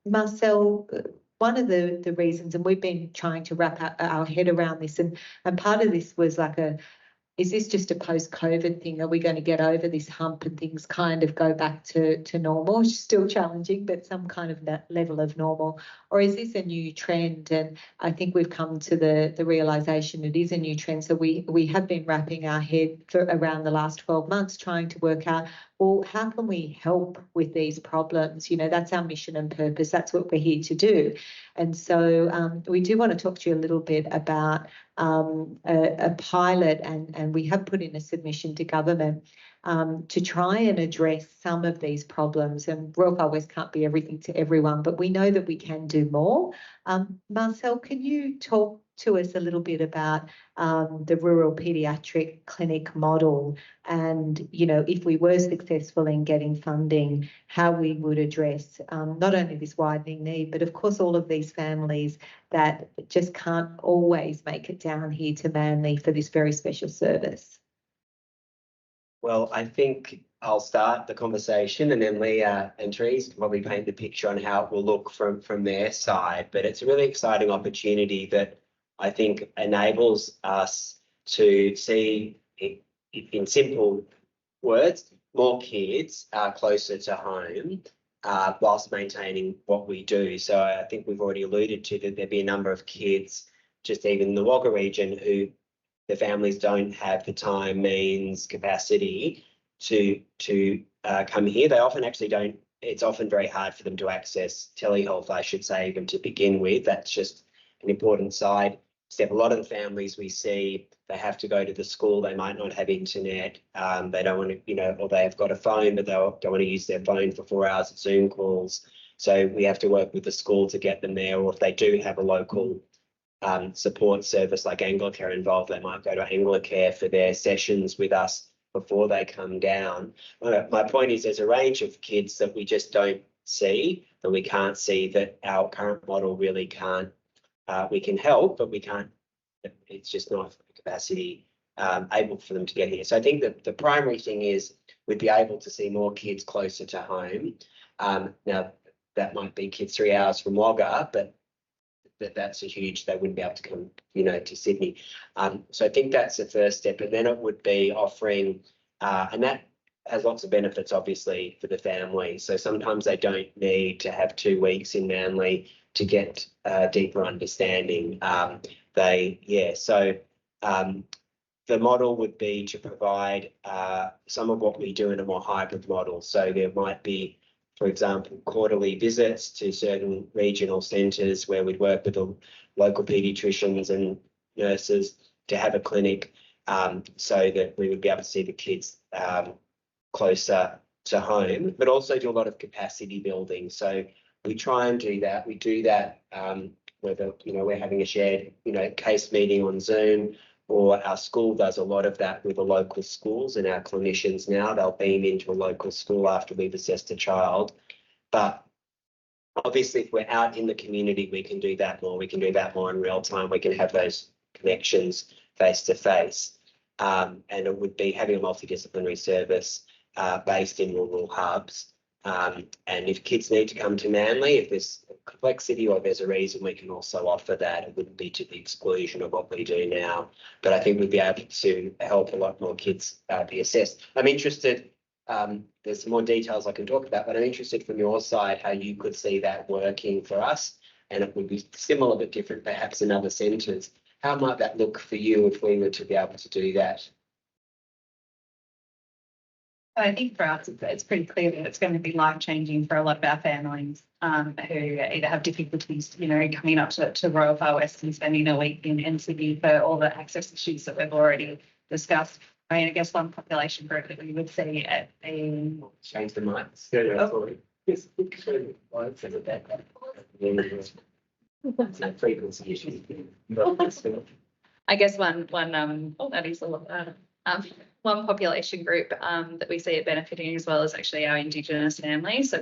Marcel, one of the reasons, and we've been trying to wrap our head around this, and part of this was like is this just a post-COVID thing? Are we going to get over this hump and things kind of go back to normal? It's still challenging, but some kind of that level of normal. Or is this a new trend? And I think we've come to the realisation it is a new trend. So we have been wrapping our head for around the last 12 months trying to work out, well, how can we help with these problems? You know, that's our mission and purpose. That's what we're here to do. And so we do want to talk to you a little bit about a pilot, and we have put in a submission to government to try and address some of these problems. And Royal Far West can't be everything to everyone, but we know that we can do more. Marcel, can you talk to us a little bit about the rural paediatric clinic model, and, you know, if we were successful in getting funding, how we would address not only this widening need, but of course all of these families that just can't always make it down here to Manly for this very special service? Well, I think I'll start the conversation, and then Leah and Therese can probably paint the picture on how it will look from their side. But it's a really exciting opportunity that I think enables us to see, in simple words, more kids closer to home whilst maintaining what we do. So I think we've already alluded to that there'd be a number of kids just even in the Wagga region who the families don't have the time, means, capacity to come here. They often actually don't. It's often very hard for them to access telehealth, I should say, even to begin with. That's just an important side step. A lot of the families we see, they have to go to the school. They might not have internet. They don't want to, you know, or they've got a phone, but they don't want to use their phone for 4 hours of Zoom calls. So we have to work with the school to get them there. Or if they do have a local support service like Anglicare involved, they might go to Anglicare for their sessions with us before they come down. My point is there's a range of kids that we just don't see, that we can't see, that our current model really can't. We can help, but we can't. It's just not capacity able for them to get here. So I think that the primary thing is we'd be able to see more kids closer to home. Now, that might be kids 3 hours from Wagga, but that's a huge, they wouldn't be able to come, you know, to Sydney. So I think that's the first step. And then it would be offering, and that has lots of benefits, obviously, for the family. So sometimes they don't need to have 2 weeks in Manly to get a deeper understanding. So the model would be to provide some of what we do in a more hybrid model. So there might be, for example, quarterly visits to certain regional centres where we'd work with the local paediatricians and nurses to have a clinic, so that we would be able to see the kids closer to home, but also do a lot of capacity building. So we try and do that. We do that whether, you know, we're having a shared, you know, case meeting on Zoom, or our school does a lot of that with the local schools, and our clinicians now, they'll beam into a local school after we've assessed a child. But obviously, if we're out in the community, we can do that more. We can do that more in real time. We can have those connections face to face. And it would be having a multidisciplinary service based in rural hubs. And if kids need to come to Manly, if there's complexity or there's a reason, we can also offer that. It wouldn't be to the exclusion of what we do now. But I think we'd be able to help a lot more kids be assessed. I'm interested, there's some more details I can talk about, but I'm interested from your side how you could see that working for us. And it would be similar but different perhaps in other centres. How might that look for you if we were to be able to do that? I think for us, it's pretty clear that it's going to be life-changing for a lot of our families who either have difficulties, you know, coming up to Royal Far West and spending a week in Sydney for all the access issues that we've already discussed. I mean, I guess one population group that we would see at a... Change the minds. Frequency issues. I guess one population group that we see it benefiting as well is actually our Indigenous families. So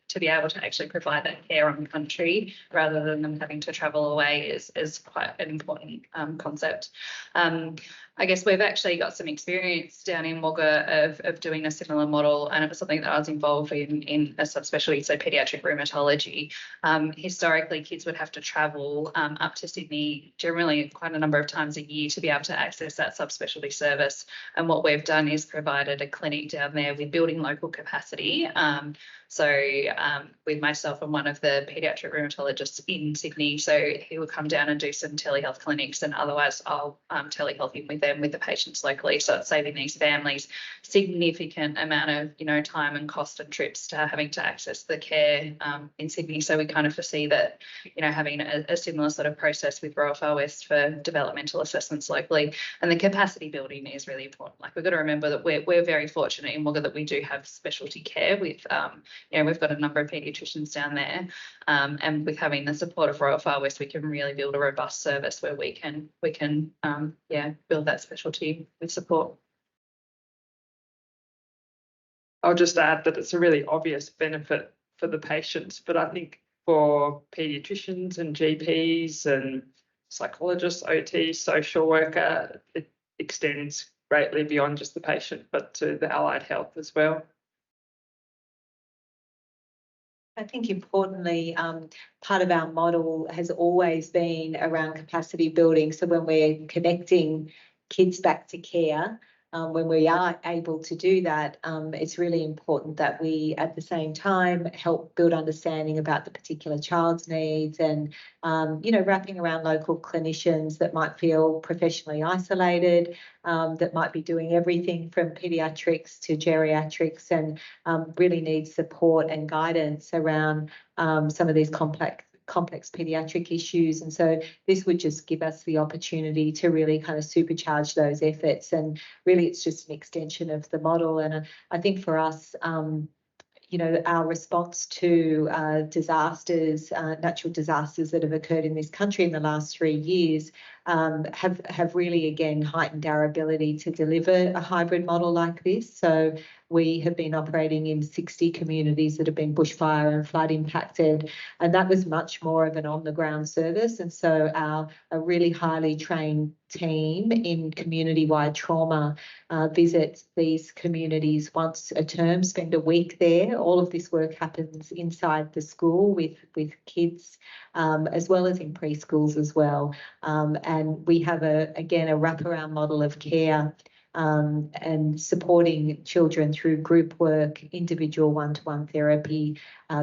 to be able to actually provide that care on country rather than them having to travel away is quite an important concept. I guess we've actually got some experience down in Wagga of doing a similar model, and it was something that I was involved in a subspecialty, so paediatric rheumatology. Historically, kids would have to travel up to Sydney generally quite a number of times a year to be able to access that subspecialty service. And what we've done is provided a clinic down there with building local capacity. With myself and one of the paediatric rheumatologists in Sydney, so he will come down and do some telehealth clinics, and otherwise I'll telehealth in with them, with the patients locally. So it's saving these families significant amount of time and cost and trips to having to access the care in Sydney. So we kind of foresee that having a similar sort of process with Royal Far West for developmental assessments locally. And the capacity building is really important. Like, we've got to remember that we're very fortunate in Wagga that we do have specialty care with we've got a number of paediatricians down there, and with having the support of Royal Far West, we can really build a robust service where we can build that specialty with support. I'll just add that it's a really obvious benefit for the patients, but I think for paediatricians and GPs and psychologists, OT, social worker, it extends greatly beyond just the patient, but to the allied health as well. I think importantly, part of our model has always been around capacity building. So when we're connecting kids back to care, when we are able to do that, it's really important that we at the same time help build understanding about the particular child's needs, and wrapping around local clinicians that might feel professionally isolated, that might be doing everything from paediatrics to geriatrics, and really need support and guidance around some of these complex paediatric issues. And so this would just give us the opportunity to really kind of supercharge those efforts, and really it's just an extension of the model. And I think for us, our response to disasters, natural disasters that have occurred in this country in the last 3 years, have really again heightened our ability to deliver a hybrid model like this. So we have been operating in 60 communities that have been bushfire and flood impacted, and that was much more of an on-the-ground service. And so a really highly trained team in community-wide trauma visits these communities once a term, spend a week there. All of this work happens inside the school with kids, as well as in preschools as well. And we have a wraparound model of care, and supporting children through group work, individual one-to-one therapy,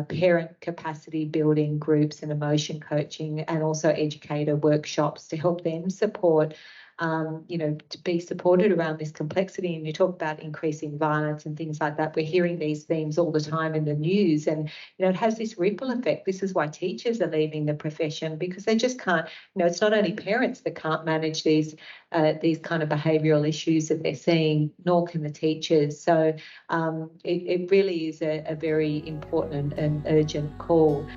parent capacity building groups and emotion coaching, and also educator workshops to help them support, to be supported around this complexity. And you talk about increasing violence and things like that. We're hearing these themes all the time in the news, and it has this ripple effect. This is why teachers are leaving the profession, because they just can't. It's not only parents that can't manage these kind of behavioural issues that they're seeing, nor can the teachers. So it really is a very important and urgent call.